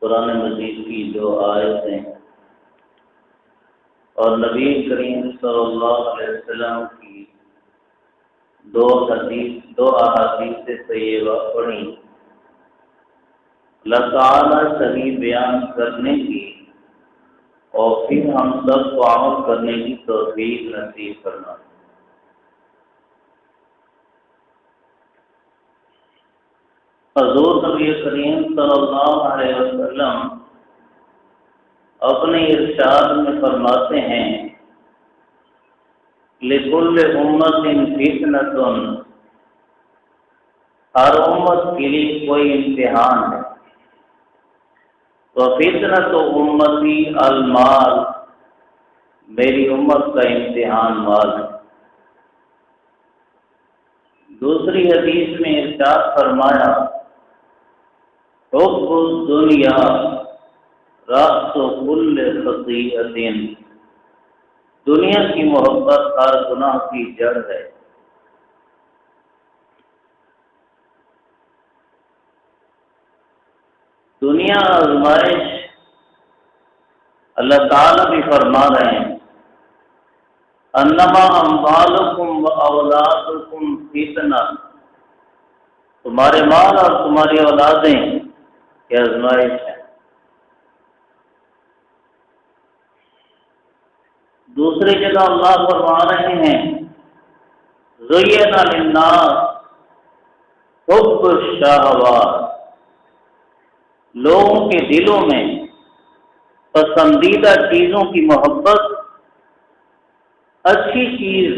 قرآن مجید کی جو آیتیں اور نبی کریم صلی اللہ علیہ وسلم کی دو احادیث طیبہ پڑھی، اللہ تعالیٰ صحیح بیان کرنے کی اور پھر ہم سب کو عمل کرنے کی توفیق نصیب کرنا۔ حضور نبی کریم صلی اللہ علیہ وسلم اپنے ارشاد میں فرماتے ہیں لِكُلِّ أُمَّةٍ فِتْنَةٌ، ہر امت کے لیے کوئی امتحان ہے۔ وَفِتْنَةُ أُمَّتِي الْمَالُ، میری امت کا امتحان مال ہے۔ دوسری حدیث میں ارشاد فرمایا حب الدنیا رأس كل خطیئۃ، دنیا کی محبت ہر گناہ کی جڑ ہے۔ دنیا آزمائش، اللہ تعالیٰ بھی فرما رہے ہیں انما اموالکم و اولادکم فتنہ، تمہارے مال اور تمہاری اولادیں کی آزمائش ہے۔ دوسری جگہ اللہ فرما رہے ہیں زین للناس حب الشہوات، لوگوں کے دلوں میں پسندیدہ چیزوں کی محبت اچھی چیز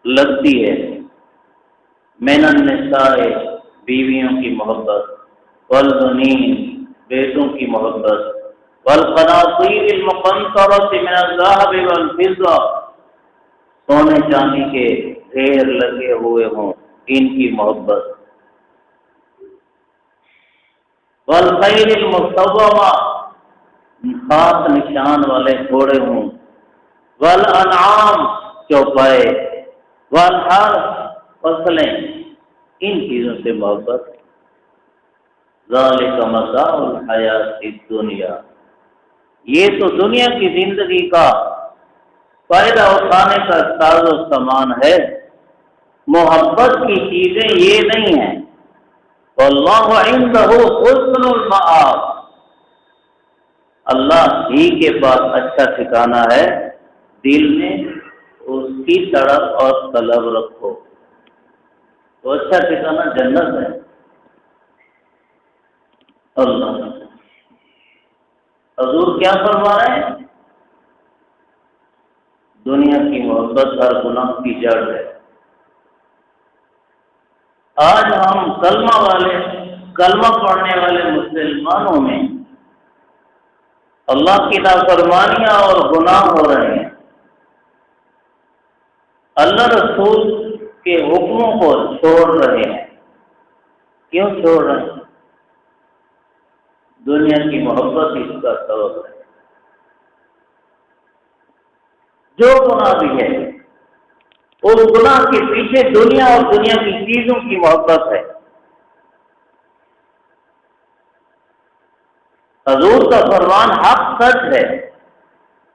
لگتی ہے۔ من النساء، بیویوں کی محبت، والبنین، بیٹوں کی محبت، والقناطیر المقنطرۃ من الذهب والفضہ، سونے چاندی کے ڈھیر لگے ہوئے ہوں ان کی محبت، والخیل المسومہ، خاص نشان والے گھوڑے ہوں، والانعام، چوپائے، والحرث، فصلیں، ان چیزوں سے محبت۔ ذالک متاع الحیات الدنیا، یہ تو دنیا کی زندگی کا فائدہ اٹھانے کا ساز و سامان ہے، محبت کی چیزیں یہ نہیں ہیں۔ واللہ عندہ حسن المآب، اللہ ہی کے پاس اچھا ٹھکانہ ہے، دل میں اس کی تڑپ اور طلب رکھو تو اچھا ٹھکانہ جنت ہے۔ اللہ حضور کیا فرما رہے ہیں؟ دنیا کی محبت ہر گناہ کی جڑ ہے۔ آج ہم کلمہ پڑھنے والے مسلمانوں میں اللہ کی نافرمانیاں اور گناہ ہو رہے ہیں، اللہ رسول کے حکموں کو چھوڑ رہے ہیں۔ کیوں چھوڑ رہے ہیں؟ دنیا کی محبت اس کا سبب ہے۔ جو گناہ بھی ہے اس گناہ کے پیچھے دنیا اور دنیا کی چیزوں کی محبت ہے۔ حضور کا فرمان حق سچ ہے،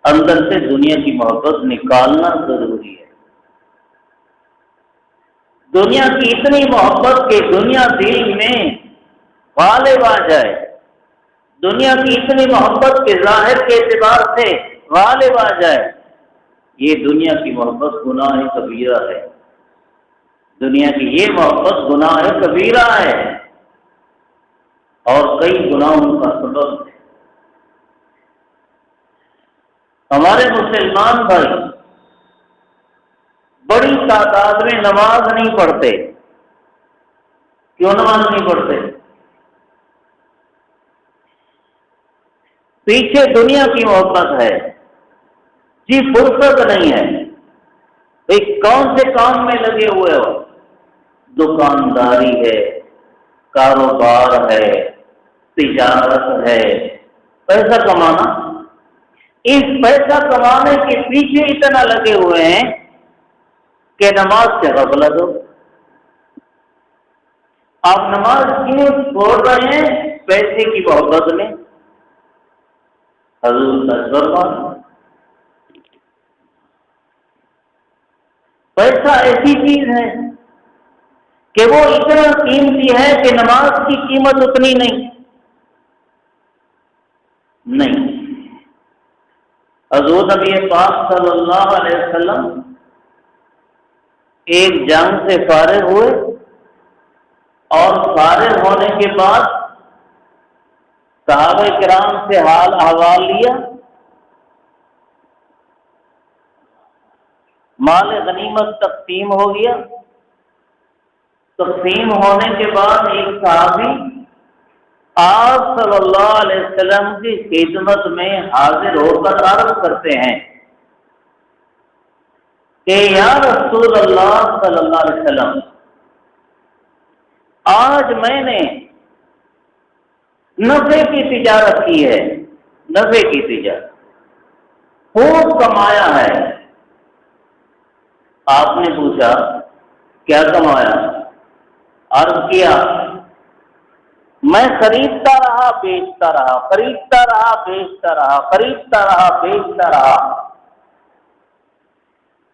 اندر سے دنیا کی محبت نکالنا ضروری ہے۔ دنیا کی اتنی محبت کہ دنیا دل میں غالب آ جائے، دنیا کی اتنی محبت کے ظاہر کے اعتبار سے غالب آ جائے، یہ دنیا کی محبت گناہ کبیرہ ہے۔ دنیا کی یہ محبت گناہ کبیرہ ہے اور کئی گناہوں کا سبب ہے۔ ہمارے مسلمان بھائی بڑی تعداد میں نماز نہیں پڑھتے۔ کیوں نماز نہیں پڑھتے؟ پیچھے دنیا کی محبت ہے، جی فرصت نہیں ہے۔ ایک کون سے کام میں لگے ہوئے ہو؟ دکانداری ہے، کاروبار ہے، تجارت ہے، پیسہ کمانا۔ اس پیسہ کمانے کے پیچھے اتنا لگے ہوئے ہیں کہ نماز سے غفلت ہو۔ آپ نماز کیوں چھوڑ رہے ہیں؟ پیسے کی محبت میں حضور برباد. پیسہ ایسی چیز ہے کہ وہ اتنا قیمتی ہے کہ نماز کی قیمت اتنی نہیں. حضور نبی پاک صلی اللہ علیہ وسلم ایک جنگ سے فارغ ہوئے اور فارغ ہونے کے بعد صحابہ کرام سے حال احوال لیا. مال غنیمت تقسیم ہو گیا. تقسیم ہونے کے بعد ایک صحابی آپ صلی اللہ علیہ وسلم کی خدمت میں حاضر ہو کر عرض کرتے ہیں کہ یا رسول اللہ صلی اللہ علیہ وسلم، آج میں نے نفع کی تجارت کی ہے، نفع کی تجارت خوب کمایا ہے. آپ نے پوچھا کیا کمایا؟ عرض کیا میں خریدتا رہا بیچتا رہا، خریدتا رہا بیچتا رہا، خریدتا رہا بیچتا رہا.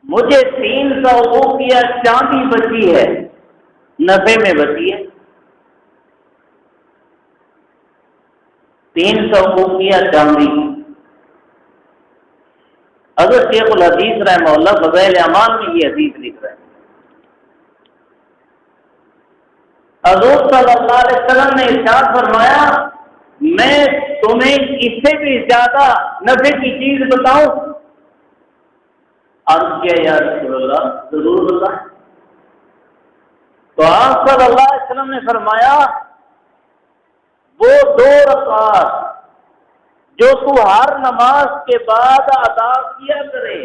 مجھے 300 اوقیہ چاندی بچی ہے، نفع میں بچی ہے. 300 اوقیہ چاندی. حضرت شیخ الحدیث رحمہ اللہ فضائل اعمال میں یہ حدیث لکھ رہے ہیں. حضور صلی اللہ علیہ وسلم نے ارشاد فرمایا میں تمہیں اس سے بھی زیادہ نفع کی چیز بتاؤں؟ عرض کیا یا رسول اللہ ضرور بتائیں. تو آپ صلی اللہ علیہ وسلم نے فرمایا وہ 2 رکعات جو تو ہر نماز کے بعد ادا کیا کرے،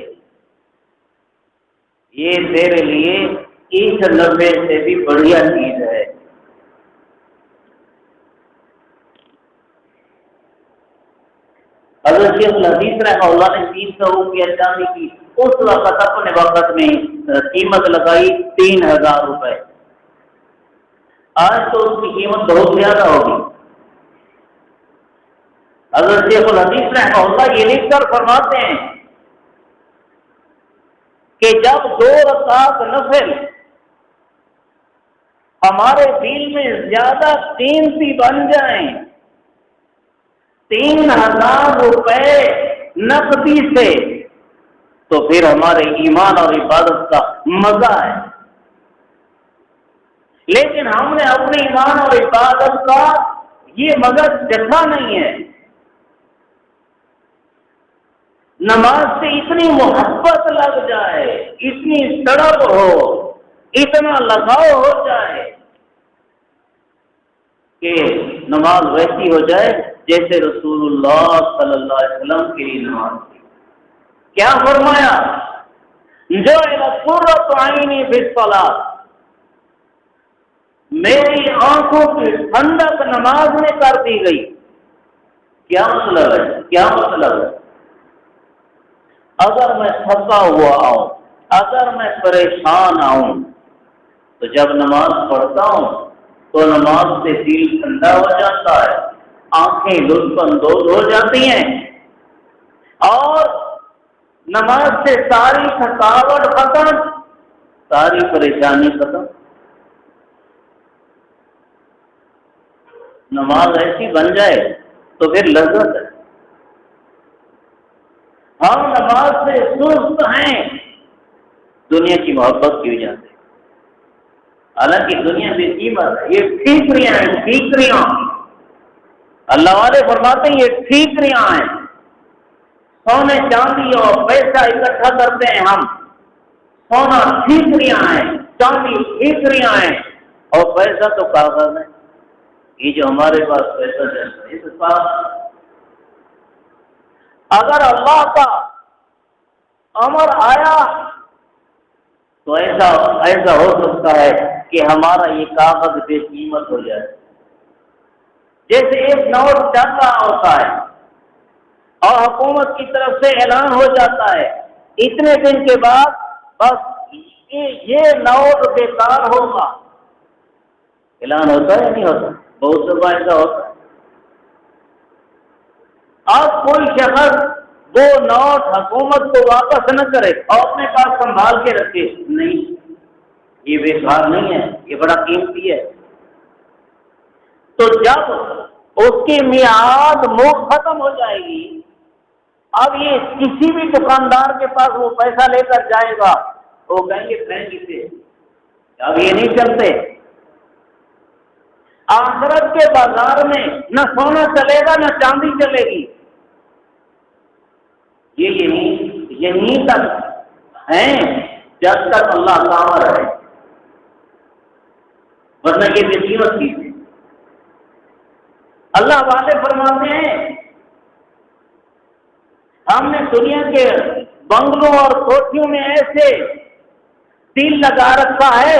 یہ تیرے لیے اس نفع سے بھی بڑھیا چیز ہے. حضرت شیخ الحدیث رحمہ اللہ نے 300 اوقیہ چاندی کی اس وقت اپنے وقت میں قیمت لگائی 3000 روپے. آج تو اس کی قیمت بہت زیادہ ہوگی. حضرت شیخ الحدیث رحمہ اللہ یہ لکھ کر فرماتے ہیں کہ جب 2 رکعات نفل ہمارے دل میں زیادہ قیمتی بن جائیں، 3000 روپے نقدی سے، تو پھر ہمارے ایمان اور عبادت کا مزہ ہے. لیکن ہم نے اپنے ایمان اور عبادت کا یہ مزہ چکھا نہیں ہے. نماز سے اتنی محبت لگ جائے، اتنی تڑپ ہو، اتنا لگاؤ ہو جائے کہ نماز ویسی ہو جائے جیسے رسول اللہ صلی اللہ علیہ وسلم کی نماز تھی. کیا فرمایا؟ جو قرۃ عینی فی الصلاۃ، میری آنکھوں کی ٹھنڈک نماز میں کر دی گئی. کیا مطلب ہے؟ کیا مطلب ہے؟ اگر میں تھکا ہوا آؤں، اگر میں پریشان آؤں، تو جب نماز پڑھتا ہوں تو نماز سے دل ٹھنڈا ہو جاتا ہے، آنکھیں لطف اندوز ہو جاتی ہیں، اور نماز سے ساری تھکاوٹ ختم، ساری پریشانی ختم. نماز ایسی بن جائے تو پھر لذت ہے. ہم نماز سے سست ہیں دنیا کی محبت کی وجہ سے. حالانکہ دنیا بھی قیمت ہے، یہ ٹھیکریاں ہیں، ٹھیکریاں. اللہ والے فرماتے ہیں یہ ٹھیکریاں ہیں. سونے چاندی اور پیسہ اکٹھا کرتے ہیں ہم، سونا ٹھیکریاں ہیں، چاندی ٹھیکریاں ہیں، اور پیسہ تو کاغذ ہے. یہ جو ہمارے پاس پیسہ جیسا ہے، اس پاس اگر اللہ کا امر آیا تو ایسا ہو سکتا ہے کہ ہمارا یہ کاغذ بے قیمت ہو جائے. جیسے ایک نوٹ چل رہا ہوتا ہے اور حکومت کی طرف سے اعلان ہو جاتا ہے اتنے دن کے بعد بس یہ نوٹ بیکار ہوگا. اعلان ہوتا ہے یا نہیں ہوتا؟ بہت دفعہ ایسا ہوتا ہے. اب کوئی شخص وہ نوٹ حکومت کو واپس نہ کرے اور اپنے پاس سنبھال کے رکھے، نہیں، یہ بیکار نہیں ہے، یہ بڑا قیمتی ہے۔ تو جب اس کی میعاد ختم ہو جائے گی، اب یہ کسی بھی دکاندار کے پاس وہ پیسہ لے کر جائے گا، وہ کہیں گے بینک سے، اب یہ نہیں چلتے۔ آخرت کے بازار میں نہ سونا چلے گا نہ چاندی چلے گی، یہی تک ہیں جب تک اللہ کامر ہے، ورنہ یہ بے قیمت چیز ہے۔ اللہ والے فرماتے ہیں ہم نے دنیا کے بنگلوں اور کوٹھیوں میں ایسے تیل لگا رکھا ہے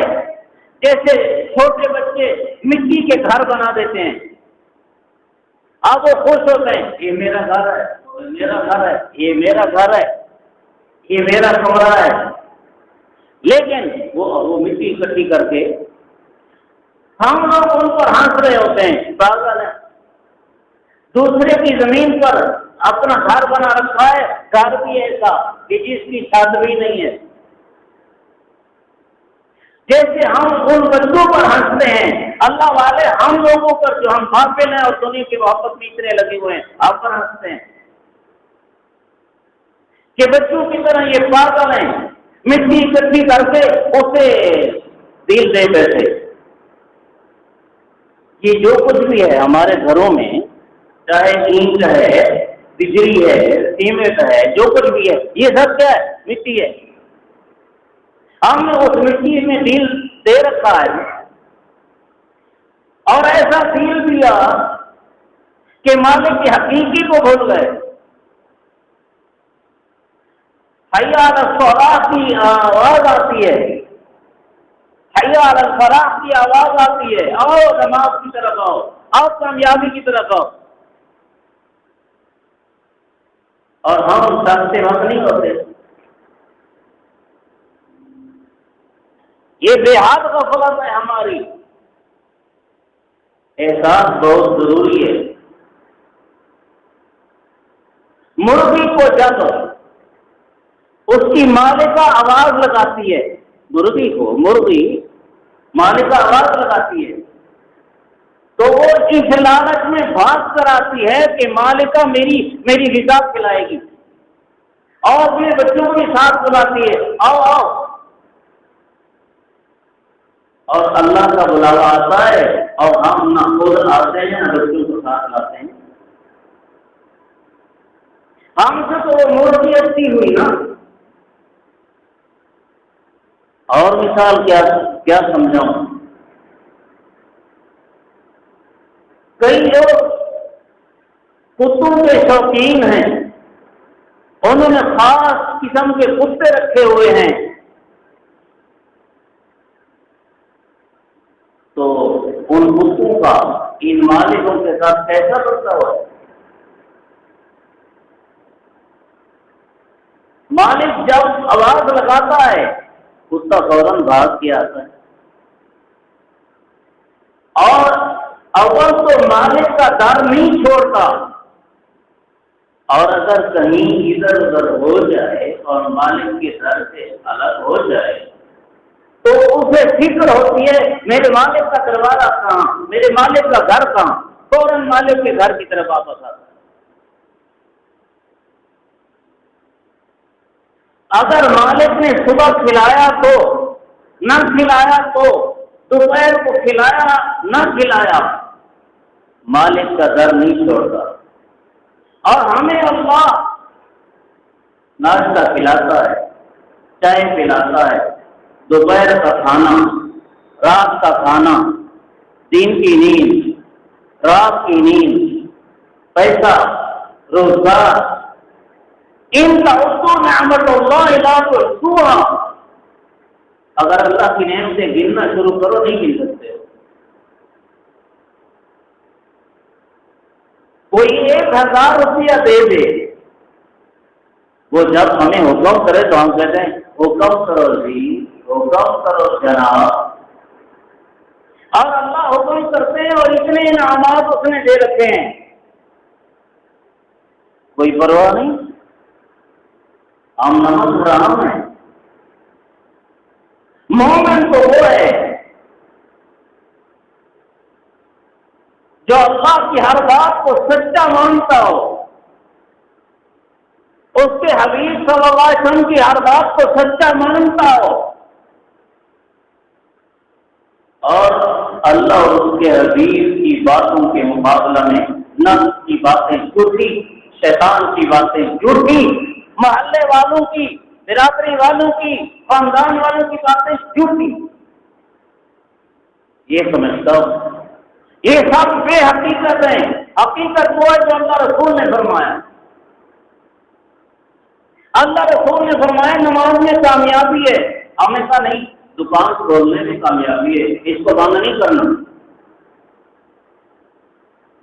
جیسے چھوٹے بچے مٹی کے گھر بنا دیتے ہیں، اب وہ خوش ہوتے ہیں، یہ میرا گھر ہے، یہ میرا گھر ہے، یہ میرا گھر ہے، یہ میرا کمرہ ہے، لیکن وہ مٹی اکٹھی کر کے ہم لوگ ان پر ہنس رہے ہوتے ہیں، پاگل ہے، دوسرے کی زمین پر اپنا گھر بنا رکھا ہے، گھر بھی ایسا کہ جس کی چھت بھی نہیں ہے۔ جیسے ہم ان بچوں پر ہنستے ہیں، اللہ والے ہم لوگوں پر جو ہم غافل ہیں اور دنیا کی محبت میں اتنے لگے ہوئے ہیں، آپ پر ہنستے ہیں کہ بچوں کی طرح یہ پاگل ہیں، مٹی اکٹھی کر کے اسے دل دے بیٹھے۔ یہ جو کچھ بھی ہے ہمارے گھروں میں، چاہے اینٹ ہے، بجلی ہے، سیمنٹ ہے، جو کچھ بھی ہے، یہ سب کیا ہے؟ مٹی ہے۔ ہم نے اس مٹی میں دل دے رکھا ہے اور ایسا دل دیا کہ مالک کی حقیقی کو بھول گئے۔ حی علی الصلاح کی آواز آتی ہے، حی علی الفلاح کی آواز آتی ہے، آؤ نماز کی طرف آؤ، آؤ کامیابی کی طرف آؤ، اور ہم سنتے وقت نہیں ہوتے۔ یہ بے حد غفلت ہے ہماری، احساس بہت ضروری ہے۔ مرغی کو جب اس کی مالکہ آواز لگاتی ہے، مرغی مالکہ آواز لگاتی ہے تو وہ اس لالچ میں بھاگ کر آتی ہے کہ مالکہ میری غذا کھلائے گی، اور اپنے بچوں کو بھی ساتھ بلاتی ہے، آؤ آؤ، اور اللہ کا بلاوا آتا ہے اور ہم نہ خود آتے ہیں نہ بچوں کو ساتھ لاتے ہیں۔ ہم سے تو وہ مرغی اچھی ہوئی نا۔ اور مثال کیا سمجھاؤں؟ کئی لوگ کتوں کے شوقین ہیں، انہوں نے خاص قسم کے کتے رکھے ہوئے ہیں، تو ان کتوں کا ان مالکوں کے ساتھ کیسا برتا ہوا ہے؟ مالک جب آواز لگاتا ہے کتا فوراً بھاگ کے آتا ہے، اور اول تو مالک کا در نہیں چھوڑتا، اور اگر کہیں ادھر ادھر ہو جائے اور مالک کے در سے الگ ہو جائے تو اسے فکر ہوتی ہے میرے مالک کا دروازہ کہاں، میرے مالک کا گھر کہاں، فوراً مالک کے گھر کی طرف واپس آتا ہے۔ اگر مالک نے صبح کھلایا تو نہ کھلایا تو دوپہر کو کھلایا نہ کھلایا، مالک کا در نہیں چھوڑتا۔ اور ہمیں اللہ ناشتہ کھلاتا ہے، چائے پلاتا ہے، دوپہر کا کھانا، رات کا کھانا، دن کی نیند، رات کی نیند، پیسہ، روزگار، ان کا اردو نعمت اللہ لا تحصوها، اگر اللہ کی نعمتیں گننا شروع کرو نہیں گن سکتے ہو۔ کوئی 1000 روپیہ دے دے، وہ جب ہمیں حکم کرے تو ہم کہتے ہیں حکم کرو جی، حکم کرو جناب، اور اللہ حکم کرتے ہیں اور اتنے انعامات اس نے دے رکھے ہیں۔ کوئی پرواہ نہیں، ہم نماز حرام ہے۔ مومن تو وہ ہے جو اللہ کی ہر بات کو سچا مانتا ہو، اس کے حبیب صلی اللہ علیہ وسلم کی ہر بات کو سچا مانتا ہو، اور اللہ اور اس کے حبیب کی باتوں کے مقابلہ میں نفس کی باتیں جھوٹی، شیطان کی باتیں جھوٹی، محلے والوں کی، برادری والوں کی، خاندان والوں کی باتیں جھوٹی، یہ سمجھتا ہوں یہ سب بے حقیقت ہیں۔ حقیقت وہ ہے جو اللہ رسول نے فرمایا۔ اللہ رسول نے فرمایا نماز میں کامیابی ہے، ہمیشہ نہیں، دکان کھولنے میں کامیابی ہے، اس کو بند نہیں کرنا۔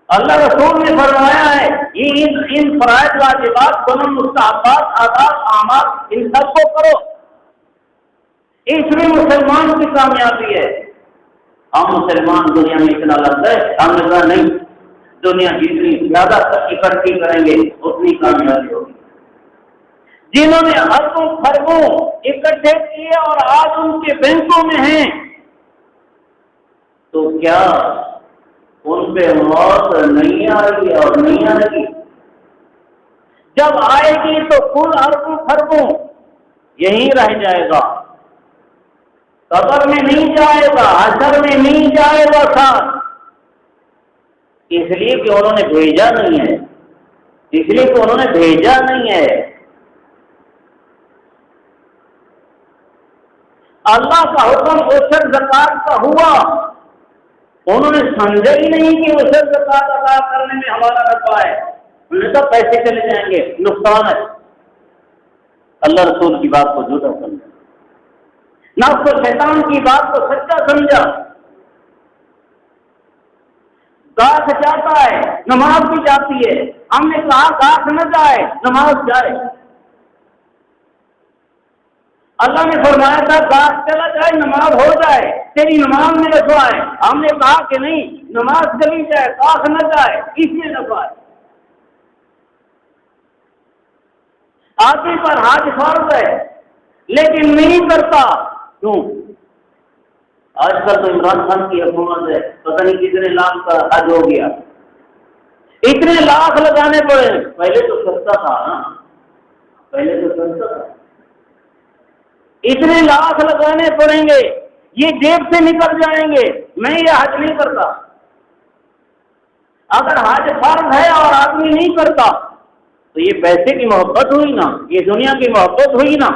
اللہ رسول نے فرمایا ہے ان فرائض واجبات سنن مستحبات آداب اعمال ان سب کو کرو، اس میں مسلمان کی کامیابی ہے۔ ہم مسلمان دنیا میں اتنا لگتا ہے، ہم نے کہا نہیں، دنیا جتنی زیادہ اکٹھی کریں گے اتنی کامیابی ہوگی۔ جنہوں نے اربوں خربوں اکٹھے کیے اور آج ان کے بینکوں میں ہیں، تو کیا ان پہ موت نہیں آئے گی اور نہیں آئے گی؟ جب آئے گی تو کل اربوں خربوں یہیں رہ جائے گا، قبر میں نہیں جائے گا، حشر میں نہیں جائے گا ساتھ، اس لیے کہ انہوں نے بھیجا نہیں ہے، اس لیے کہ انہوں نے بھیجا نہیں ہے۔ اللہ کا حکم عشر زکات کا ہوا، انہوں نے سمجھا ہی نہیں کہ عشر زکات ادا کرنے میں ہمارا نفع ہے، انہوں نے کہا پیسے چلے جائیں گے، نقصان ہے۔ اللہ رسول کی بات کو جھوٹا سمجھا، نفس و شیطان کی بات کو سچا سمجھا۔ گاس جاتا ہے، نماز بھی جاتی ہے، ہم نے کہا گاس نہ جائے، نماز جائے۔ اللہ نے فرمایا تھا گاس چلا جائے نماز ہو جائے، تیری نماز میں نفع ہے، ہم نے کہا کہ نہیں، نماز چلی جائے گاس نہ جائے، اس میں نفع ہے۔ آدمی پر حج فرض ہے لیکن نہیں کرتا، کیوں؟ آج کل تو عمران خان کی حکومت ہے، پتہ نہیں کتنے لاکھ کا حج ہو گیا، اتنے لاکھ لگانے پڑے۔ پہلے تو سستا تھا نا، پہلے تو سستا تھا، اتنے لاکھ لگانے پڑیں گے، یہ جیب سے نکل جائیں گے، میں یہ حج نہیں کرتا۔ اگر حج فرض ہے اور آدمی نہیں کرتا تو یہ پیسے کی محبت ہوئی نا، یہ دنیا کی محبت ہوئی نا،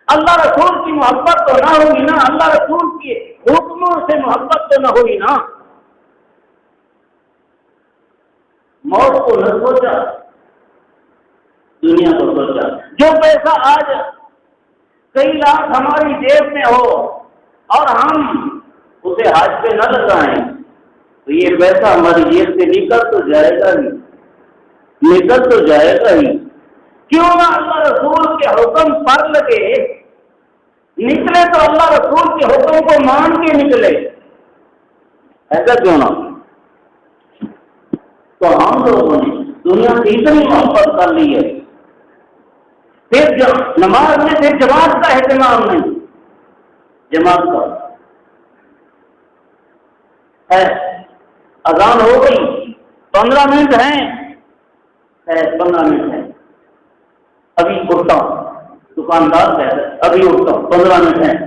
اللہ رسول کی محبت تو نہ ہوئی نا، اللہ رسول کے حکموں سے محبت تو نہ ہوئی نا۔ موت کو نہ سوچا، دنیا کو سوچا۔ جو پیسہ آج کئی لاکھ ہماری جیب میں ہو اور ہم اسے حج پہ نہ لگائیں تو یہ پیسہ ہماری جیب سے نکل تو جائے گا ہی، نکل تو جائے گا ہی۔ کیوں نہ اللہ رسول کے حکم پر لگے، نکلے تو اللہ رسول کے حکم کو مان کے نکلے، ایسا کیوں نہ؟ تو ہم لوگوں نے دنیا سے اتنی محبت کر لی ہے، پھر نماز میں پھر جماعت کا اہتمام نہیں، جماعت کا ہے، اذان ہو گئی، 15 منٹ ہیں، 15 منٹ ہیں، ابھی اٹھتا ہوں، دکاندار کہتا ہے ابھی اٹھتا ہوں، 15 منٹ ہیں،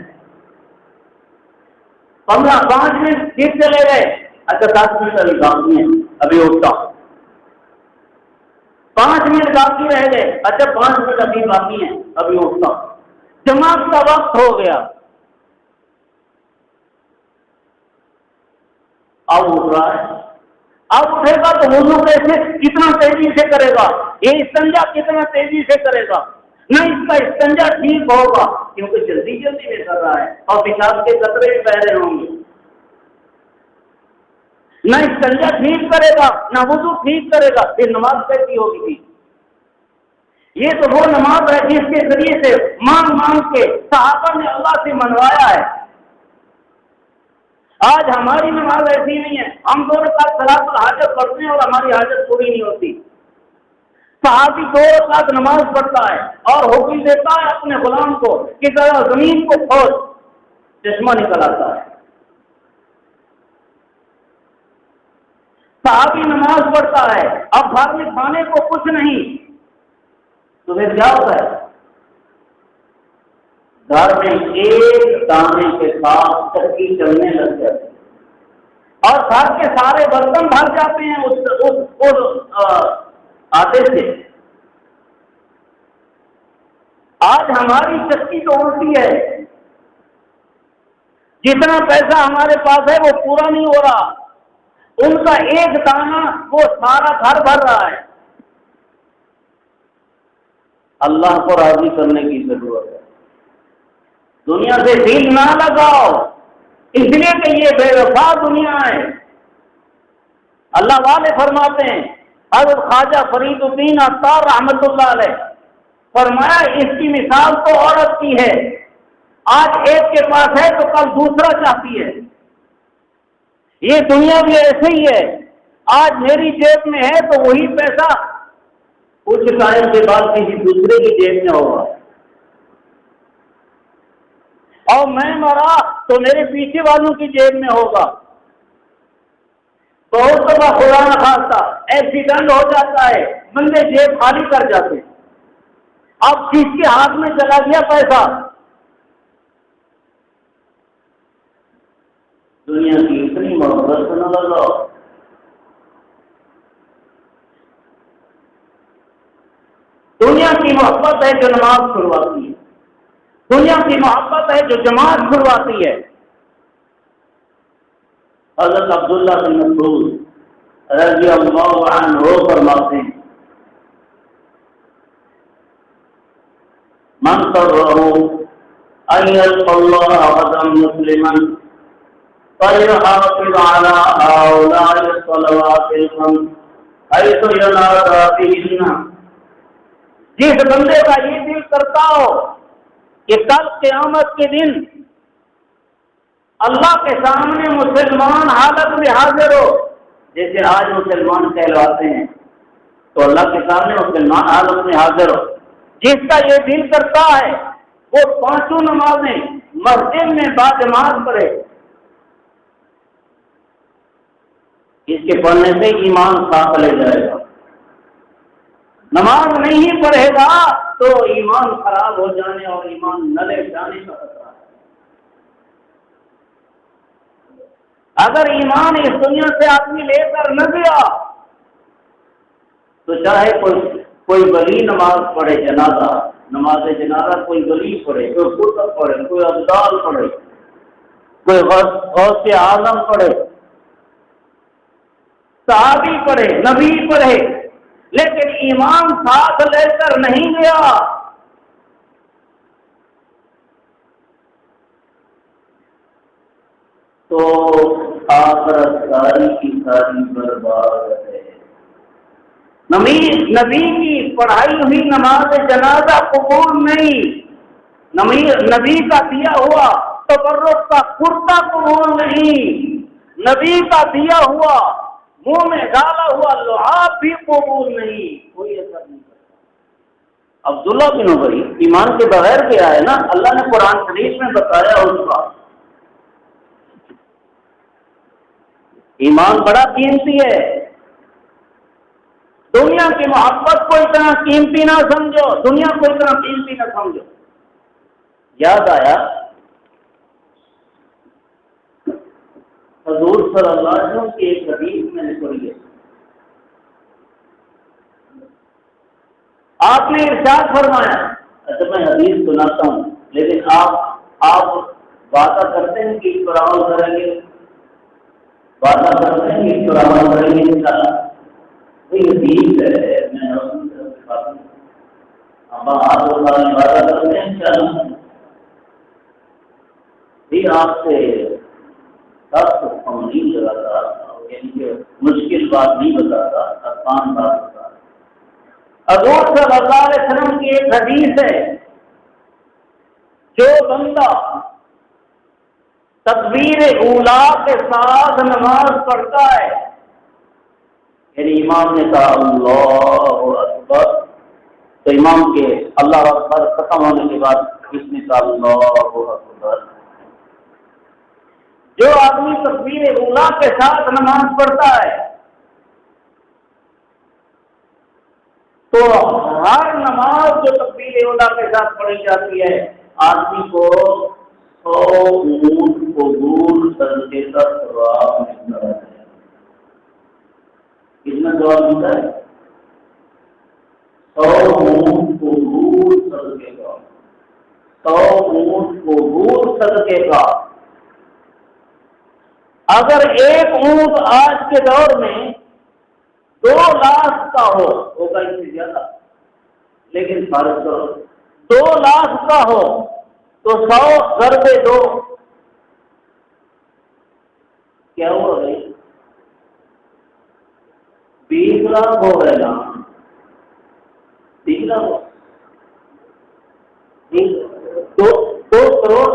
5 منٹ پھر چلے گئے، اچھا 10 منٹ ابھی باقی ہیں، ابھی اٹھتا ہوں، 5 منٹ باقی رہ گئے، اچھا 5 منٹ ابھی باقی ہیں، ابھی اٹھتا ہوں، جماعت کا وقت ہو گیا، اب اٹھ رہا ہے، اب اٹھے گا تو وضو کیسے، کتنا تیزی سے کرے گا، یہ استنجا کتنا تیزی سے کرے گا، نہ اس کا استنجا ٹھیک ہوگا کیونکہ جلدی جلدی میں کر رہا ہے اور پیشاب کے قطرے بھی بہ رہے ہوں گے، نہ استنجا ٹھیک کرے گا نہ وضو ٹھیک کرے گا، پھر نماز کیسی ہوگی؟ یہ تو وہ نماز ہے جس کے ذریعے سے مانگ مانگ کے صحابہ نے اللہ سے منوایا ہے۔ آج ہماری نماز ایسی نہیں ہے، ہم 2 رکعت صلاۃ الحاجت پڑھتے ہیں اور ہماری حاجت پوری نہیں ہوتی، صحابی 2 رکعت نماز پڑھتا ہے اور حکم دیتا ہے اپنے غلام کو کہ ذرا زمین کو کھود، چشمہ نکل آتا ہے۔ صحابی نماز پڑھتا ہے، اب گھر میں کھانے کو کچھ نہیں، تو پھر کیا ہوتا ہے؟ گھر میں ایک دانے کے ساتھ چکی چلنے لگ جاتی ہے اور گھر کے سارے برتن بھر جاتے ہیں اس آٹے سے۔ آج ہماری چکی تو الٹی ہے، جتنا پیسہ ہمارے پاس ہے وہ پورا نہیں ہو رہا، ان کا ایک دانہ وہ سارا گھر بھر رہا ہے۔ اللہ کو راضی کرنے کی ضرورت ہے، دنیا سے دل نہ لگاؤ، اس لیے کہ یہ بے وفا دنیا ہے۔ اللہ والے فرماتے ہیں، حضرت خواجہ فرید الدین عطار رحمۃ اللہ علیہ فرمایا، اس کی مثال تو عورت کی ہے، آج ایک کے پاس ہے تو کل دوسرا چاہتی ہے۔ یہ دنیا بھی ایسے ہی ہے، آج میری جیب میں ہے تو وہی پیسہ کچھ ٹائم کے بعد کسی دوسرے کی جیب میں ہوگا، اور میں مرا تو میرے پیچھے والوں کی جیب میں ہوگا۔ بہت دفعہ خدا نہ خواستہ ایکسیڈنٹ ہو جاتا ہے، بندے جیب خالی کر جاتے، اب کس کے ہاتھ میں چلا گیا پیسہ؟ دنیا کی اتنی محبت نہ لگاؤ۔ دنیا کی محبت ہے جو نماز چھڑواتی ہے، دنیا کی محبت ہے جو جماعت چھڑواتی ہے۔ حضرت عبداللہ بن مسعود رضی اللہ عنہ فرماتے ہیں، من سرہ ان یلقى اللہ غدا مسلما فليحافظ على هؤلاء الصلوات الخمس حيث ينادى بهن۔ جس بندے کا یہ دل کرتا ہو کہ کل قیامت کے دن اللہ کے سامنے مسلمان حالت میں حاضر ہو، جیسے آج مسلمان کہلواتے ہیں تو اللہ کے سامنے مسلمان حالت میں حاضر ہو، جس کا یہ دل کرتا ہے وہ 5 نمازیں مسجد میں باجماعت پڑھے، اس کے پڑھنے سے ایمان ساتھ لے جائے گا۔ نماز نہیں پڑھے گا تو ایمان خراب ہو جانے اور ایمان نہ لے جانے کا خطرہ ہے۔ اگر ایمان اس دنیا سے آدمی لے کر نہ گیا تو چاہے کوئی ولی نماز پڑھے، جنازہ نماز جنازہ کوئی ولی پڑھے، کوئی قطب پڑھے، کوئی ابدال پڑھے، کوئی غوث اعظم پڑھے، صحابی پڑھے، نبی پڑھے، لیکن ایمان ساتھ لے کر نہیں گیا تو آخرت ساری کی ساری برباد ہے۔ نبی کی پڑھائی ہوئی نماز جنازہ قبول نہیں، نبی کا دیا ہوا تبرک کا کرتا قبول نہیں، نبی کا دیا ہوا منہ میں ڈالا ہوا لعاب بھی قبول نہیں، کوئی اثر نہیں کرتا۔ عبداللہ بن ابی ایمان کے بغیر گیا ہے نا، اللہ نے قرآن شریف میں بتایا اس کا ایمان بڑا قیمتی ہے۔ دنیا کی محبت کو اتنا قیمتی نہ سمجھو، دنیا کو اتنا قیمتی نہ سمجھو۔ یاد آیا حضور صلی اللہ علیہ وسلم کی ایک حدیث میں نے پڑھی ہے، آپ نے ارشاد فرمایا، اچھا میں حدیث سناتا ہوں لیکن آپ وعدہ کرتے ہیں کہ اس پر عمل کریں گے، وعدہ کرتے ہیں کہ اس پر عمل کریں گے انشاءاللہ۔ یہ حدیث ہے، میں رسول سے بات کروں، اب آپ وعدہ کرتے ہیں انشاءاللہ، پھر آپ سے سخت حکم نہیں لگاتا، یعنی کہ مشکل بات نہیں بتاتا، آسان بات بتاتا۔ حضور صلی اللہ علیہ وسلم کی ایک حدیث ہے، جو بندہ تکبیر اولا کے ساتھ نماز پڑھتا ہے، یعنی امام نے کہا اللہ اکبر امام کے اللہ اکبر ختم ہونے کے بعد اس نے کہا اللہ اکبر۔ جو آدمی تکبیر اولیٰ کے ساتھ نماز پڑھتا ہے تو ہر نماز جو تکبیر اولیٰ کے ساتھ پڑھی جاتی ہے آدمی کو 100 اونٹ کو دور صدقے کا ثواب ملتا ہے۔ کتنا ثواب ملتا ہے؟ 100 اونٹ کو دور صدقے کا، 100 اونٹ کو دور صدقے کا۔ اگر ایک اونٹ آج کے دور میں 2 لاکھ کا ہوگا اس سے زیادہ، لیکن فرض کرو 2 لاکھ کا ہو تو 100 ضرب 2 کیا ہوا بھائی؟ 20 لاکھ ہو گئے نا، 20 لاکھ 2 کروڑ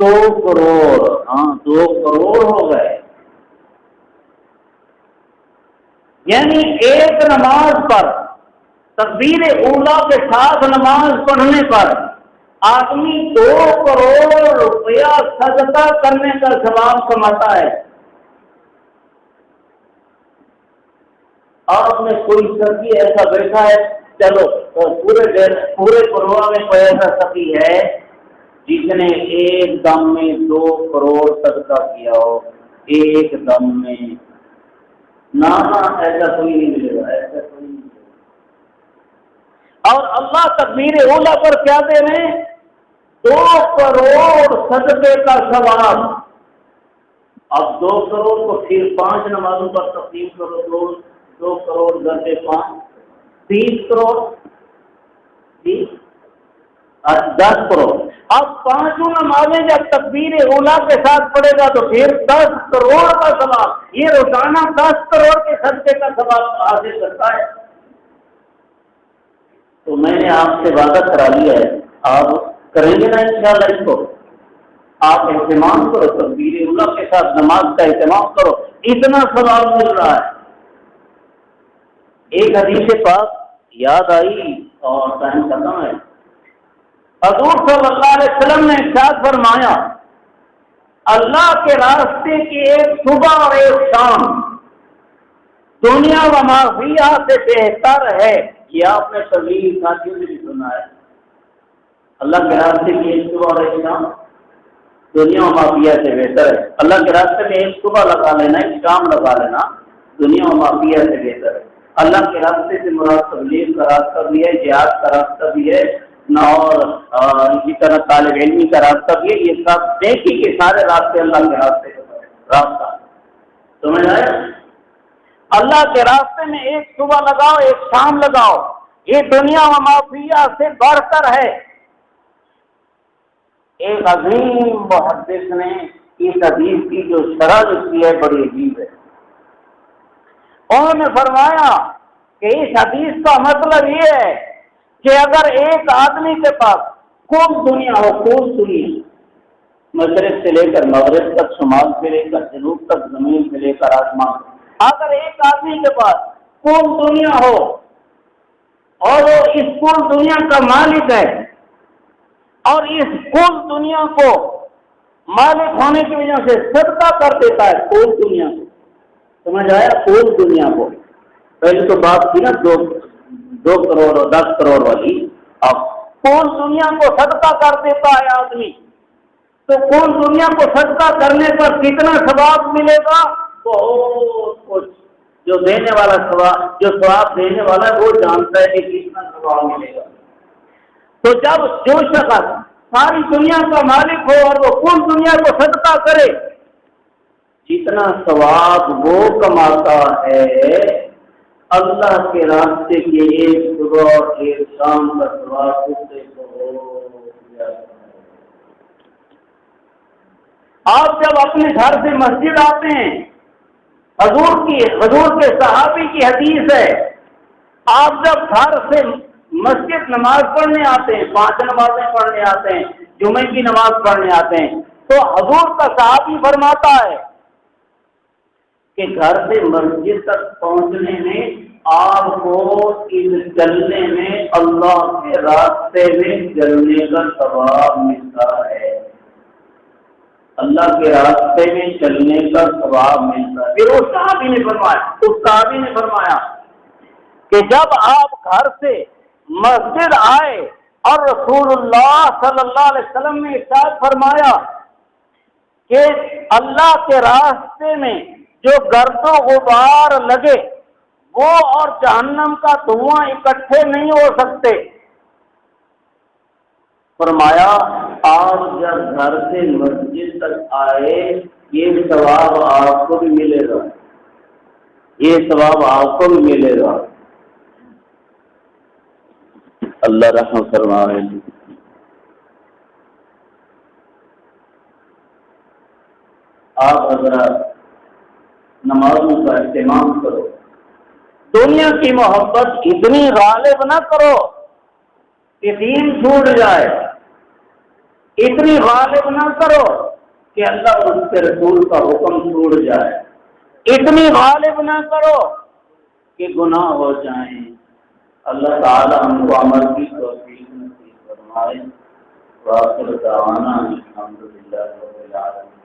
2 کروڑ، ہاں 2 کروڑ ہو گئے۔ یعنی ایک نماز پر تکبیر اولیٰ کے ساتھ نماز پڑھنے پر آدمی 2 کروڑ روپیہ صدقہ کرنے کا ثواب کماتا ہے۔ اور اس میں کوئی سخی ایسا بیٹھا ہے، چلو پورے پروگرام میں کوئی ایسا سخی ہے جس نے ایک دم میں 2 کروڑ صدقہ کیا ہو، ایک دم میں؟ نہ ایسا کوئی نہیں ملے گا، ایسا کوئی نہیں ملے گا۔ اور اللہ تکبیر اولیٰ پر کیا دے رہے ہیں؟ 2 کروڑ صدقے کا ثواب۔ اب 2 کروڑ کو پھر 5 نمازوں پر تقسیم کرو، 2 کروڑ ضرب 5 30 کروڑ، 10 کروڑ۔ اب 5 نمازیں جب تکبیر اولیٰ کے ساتھ پڑھے گا تو پھر 10 کروڑ کا ثواب۔ یہ روزانہ 10 کروڑ کے صدقے کا ثواب حاصل کرتا ہے۔ تو میں نے آپ سے وعدہ کرا لیا ہے، آپ کریں گے نا انشاءاللہ اس کو؟ آپ اہتمام کرو، تکبیر اولیٰ کے ساتھ نماز کا اہتمام کرو، اتنا ثواب مل رہا ہے۔ ایک حدیث پاک یاد آئی اور ٹائم ختم ہے۔ حضور صلی اللہ علیہ وسلم نے ارشاد فرمایا، اللہ کے راستے کی ایک صبح اور ایک شام دنیا و ما فیہا سے بہتر ہے۔ یہ آپ نے تبلیغی ساتھیوں سے بھی سنا ہے، اللہ کے راستے کی ایک صبح اور ایک شام دنیا و ما فیہا سے بہتر ہے۔ اللہ کے راستے میں ایک صبح لگا لینا، ایک شام لگا لینا، دنیا و ما فیہا سے بہتر ہے۔ اللہ کے راستے سے مراد تبلیغ کا راستہ بھی ہے، جہاد کا راستہ بھی ہے، اور اسی طرح طالب علمی کا راستہ بھی ہے۔ یہ سب دیکھی کہ سارے راستے اللہ کے راستے کا راستہ سمجھ آئے؟ اللہ کے راستے میں ایک صبح لگاؤ، ایک شام لگاؤ، یہ دنیا و ما فیہا سے بڑھ کر ہے۔ ایک عظیم محدث نے اس حدیث کی جو شرح لکھی ہے بڑی عجیب ہے۔ انہوں نے فرمایا کہ اس حدیث کا مطلب یہ ہے کہ اگر ایک آدمی کے پاس کل دنیا ہو، کل دنیا مشرق سے لے کر مغرب تک، شمال سے لے کر جنوب تک، زمین سے لے کر آسمان، اگر ایک آدمی کے پاس کل دنیا ہو اور وہ اس کل دنیا کا مالک ہے اور اس کل دنیا کو مالک ہونے کی وجہ سے صدقہ کر دیتا ہے کل دنیا کو، سمجھ آیا؟ کل دنیا کو پہلے تو بات تھی نا 2 کروڑ اور 10 کروڑ والی، اب کل دنیا کو صدقہ کر دیتا ہے آدمی، تو کل دنیا کو صدقہ کرنے پر کتنا ثواب ملے گا؟ بہت کچھ۔ جو دینے والا ثواب، جو ثواب دینے والا ہے وہ جانتا ہے کہ کتنا ثواب ملے گا۔ تو جب جو شخص ساری دنیا کا مالک ہو اور وہ کل دنیا کو صدقہ کرے، جتنا ثواب وہ کماتا ہے اللہ کے راستے کے ایک صبح اور ایک شام کا ثواب اس سے بہت زیادہ ہے۔ آپ جب اپنے گھر سے مسجد آتے ہیں، حضور کے صحابی کی حدیث ہے، آپ جب گھر سے مسجد نماز پڑھنے آتے ہیں، 5 نمازیں پڑھنے آتے ہیں، جمعے کی نماز پڑھنے آتے ہیں، تو حضور کا صحابی فرماتا ہے کہ گھر سے مسجد تک پہنچنے میں آپ کو اس جلنے میں اللہ کے راستے میں جلنے کا ثواب ملتا ہے، اللہ کے راستے میں چلنے کا ثواب ملتا ہے۔ پھر اس صحابی نے فرمایا کہ جب آپ گھر سے مسجد آئے اور رسول اللہ صلی اللہ علیہ وسلم نے ارشاد فرمایا کہ اللہ کے راستے میں جو گرد و غبار لگے وہ اور جہنم کا دھواں اکٹھے نہیں ہو سکتے۔ فرمایا آپ جب گھر سے مسجد تک آئے یہ ثواب آپ کو بھی ملے گا، یہ ثواب آپ کو بھی ملے گا۔ اللہ رحم فرمائے۔ آپ حضرات نمازوں کا اہتمام کرو، دنیا کی محبت اتنی غالب نہ کرو کہ دین چھوٹ جائے، اتنی غالب نہ کرو کہ اللہ اور اس کے رسول کا حکم چھوٹ جائے، اتنی غالب نہ کرو کہ گناہ ہو جائیں۔ اللہ تعالی ہم کو عمل کی توفیق نصیب فرمائے۔ وآخر دعوانا الحمدللہ رب العالمین۔